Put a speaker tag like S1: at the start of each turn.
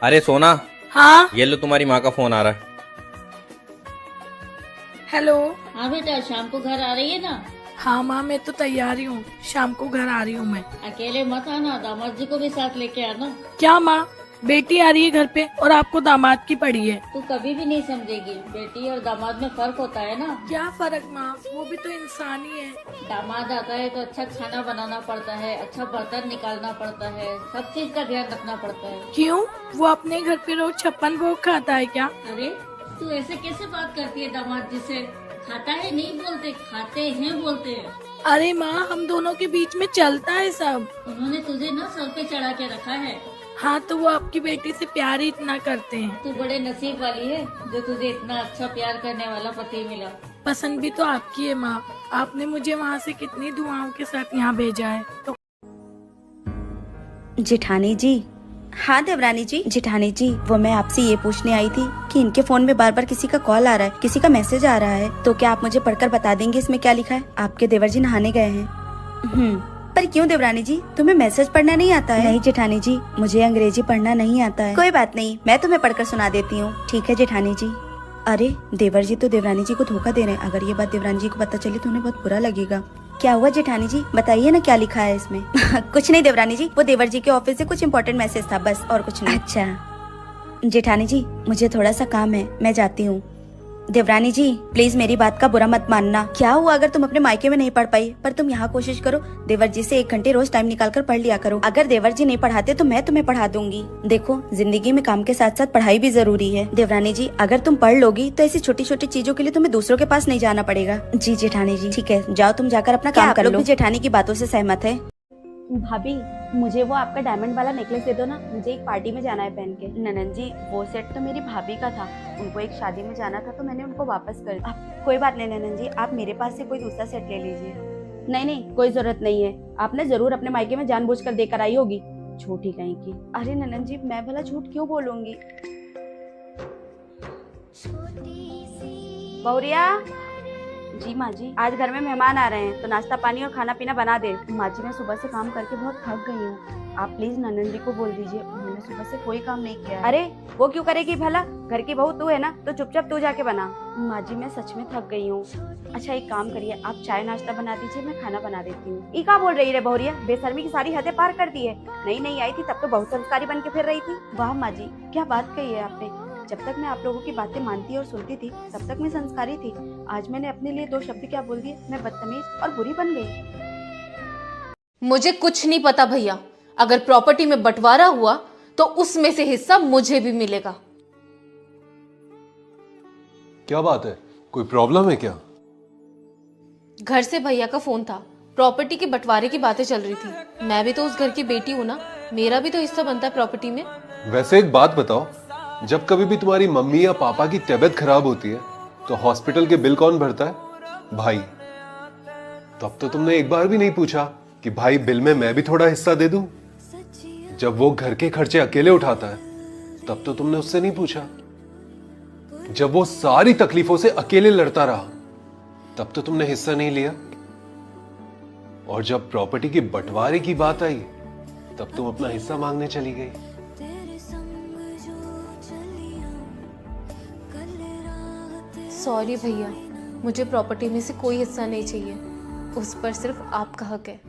S1: अरे सोना,
S2: हाँ
S1: ये लो तुम्हारी माँ का फोन आ रहा है।
S2: हेलो।
S3: हाँ बेटा, शाम को घर आ रही है ना?
S2: हाँ माँ, मैं तो तैयार ही हूँ, शाम को घर आ रही हूँ मैं।
S3: अकेले मत आना, दामाद जी को भी साथ लेके आना।
S2: क्या माँ, बेटी आ रही है घर पे और आपको दामाद की पड़ी है?
S3: तू कभी भी नहीं समझेगी, बेटी और दामाद में फर्क होता है ना।
S2: क्या फर्क माँ, वो भी तो इंसान ही है।
S3: दामाद आता है तो अच्छा खाना बनाना पड़ता है, अच्छा बर्तन निकालना पड़ता है, सब चीज का ध्यान रखना पड़ता है।
S2: क्यों, वो अपने घर पे रोज 56 भोग खाता है क्या?
S3: अरे तू ऐसे कैसे बात करती है दामाद जी से? खाता है नहीं बोलते, खाते हैं बोलते हैं।
S2: अरे माँ, हम दोनों के बीच में चलता है सब।
S3: उन्होंने तुझे ना सर पे चढ़ा के रखा है।
S2: हाँ तो वो आपकी बेटी से प्यार ही इतना करते हैं।
S3: तू बड़े नसीब वाली है जो तुझे इतना अच्छा प्यार करने वाला पति मिला।
S2: पसंद भी तो आपकी है माँ, आपने मुझे वहाँ से कितनी दुआओं के साथ यहाँ भेजा है। तो
S4: जेठानी जी। हाँ देवरानी जी। जेठानी जी, वो मैं आपसे ये पूछने आई थी कि इनके फोन में बार बार किसी का कॉल आ रहा है, किसी का मैसेज आ रहा है, तो क्या आप मुझे पढ़कर बता देंगे इसमें क्या लिखा है? आपके देवर जी नहाने गए हैं। पर क्यों देवरानी जी, तुम्हें मैसेज पढ़ना नहीं आता है? नहीं जेठानी जी, मुझे अंग्रेजी पढ़ना नहीं आता है। कोई बात नहीं, मैं तुम्हें पढ़कर सुना देती हूँ। ठीक है जेठानी जी। अरे देवर जी तो देवरानी जी को धोखा दे रहे हैं, अगर ये बात देवरानी जी को पता चली तो उन्हें बहुत बुरा लगेगा। क्या हुआ जेठानी जी, बताइए ना क्या लिखा है इसमें। कुछ नहीं देवरानी जी, वो देवर जी के ऑफिस से कुछ इम्पोर्टेंट मैसेज था, बस और कुछ नहीं। अच्छा जेठानी जी, मुझे थोड़ा सा काम है, मैं जाती हूँ। देवरानी जी प्लीज मेरी बात का बुरा मत मानना। क्या हुआ अगर तुम अपने मायके में नहीं पढ़ पाई, पर तुम यहाँ कोशिश करो, देवर जी से 1 घंटे रोज टाइम निकाल कर पढ़ लिया करो। अगर देवर जी नहीं पढ़ाते तो मैं तुम्हें पढ़ा दूंगी। देखो जिंदगी में काम के साथ साथ पढ़ाई भी जरूरी है। देवरानी जी अगर तुम पढ़ लोगी तो ऐसी छोटी छोटी चीजों के लिए तुम्हें दूसरों के पास नहीं जाना पड़ेगा। जी जेठानी जी। ठीक है, जाओ तुम जाकर अपना काम कर लो। जेठानी की बातों से सहमत है? भाभी मुझे वो आपका डायमंड वाला नेकलेस दे दो ना, मुझे एक पार्टी में जाना है पहन के। ननन जी वो सेट तो मेरी भाभी का था, उनको एक शादी में जाना था तो मैंने उनको वापस कर दिया। कोई बात नहीं ननन जी, आप मेरे पास से कोई दूसरा सेट ले लीजिए। नहीं नहीं कोई जरूरत नहीं है, आपने जरूर अपने मायके में जानबूझकर देकर आई होगी, झूठी कहीं की। अरे ननन जी मैं भला झूठ क्यों बोलूंगी। बहुरिया। जी माँ जी, आज घर में मेहमान आ रहे हैं तो नाश्ता पानी और खाना पीना बना दे। माँ जी मैं सुबह से काम करके बहुत थक गई हूँ, आप प्लीज ननन जी को बोल दीजिए, उन्होंने सुबह से कोई काम नहीं किया है। अरे वो क्यों करेगी भला, घर की बहू तू है ना, तो चुपचाप तू जाके बना। माँ जी मैं सच में थक गई हूँ। अच्छा एक काम करिए, आप चाय नाश्ता बना दीजिए, मैं खाना बना देती हूँ। ई क्या बोल रही है बहुरिया, बेशर्मी की सारी हदें पार कर दी है। नहीं आई थी तब तो बहुत संस्कारी बन के फिर रही थी। वाह माँ जी क्या बात कही है आपने, जब तक मैं आप लोगों की बातें मानती और सुनती थी तब तक मैं संस्कारी थी, आज मैंने अपने लिए 2 शब्द क्या बोल दिए, मैं बदतमीज और बुरी बन गई।
S5: मुझे कुछ नहीं पता भैया, अगर प्रॉपर्टी में बंटवारा हुआ तो उसमें से हिस्सा मुझे भी मिलेगा।
S6: क्या बात है, कोई प्रॉब्लम है क्या?
S5: घर से भैया का फोन था, प्रॉपर्टी के बंटवारे की बातें चल रही थी। मैं भी तो उस घर की बेटी हूँ ना, मेरा भी तो हिस्सा बनता है प्रॉपर्टी में।
S6: वैसे एक बात बताओ, जब कभी भी तुम्हारी मम्मी या पापा की तबीयत खराब होती है तो हॉस्पिटल के बिल कौन भरता है? भाई। तब तो तुमने एक बार भी नहीं पूछा कि भाई बिल में मैं भी थोड़ा हिस्सा दे दूं। जब वो घर के खर्चे अकेले उठाता है तब तो तुमने उससे नहीं पूछा। जब वो सारी तकलीफों से अकेले लड़ता रहा तब तो तुमने हिस्सा नहीं लिया। और जब प्रॉपर्टी के बंटवारे की बात आई तब तुम अपना हिस्सा मांगने चली गई।
S5: सॉरी भैया, मुझे प्रॉपर्टी में से कोई हिस्सा नहीं चाहिए, उस पर सिर्फ आपका हक है।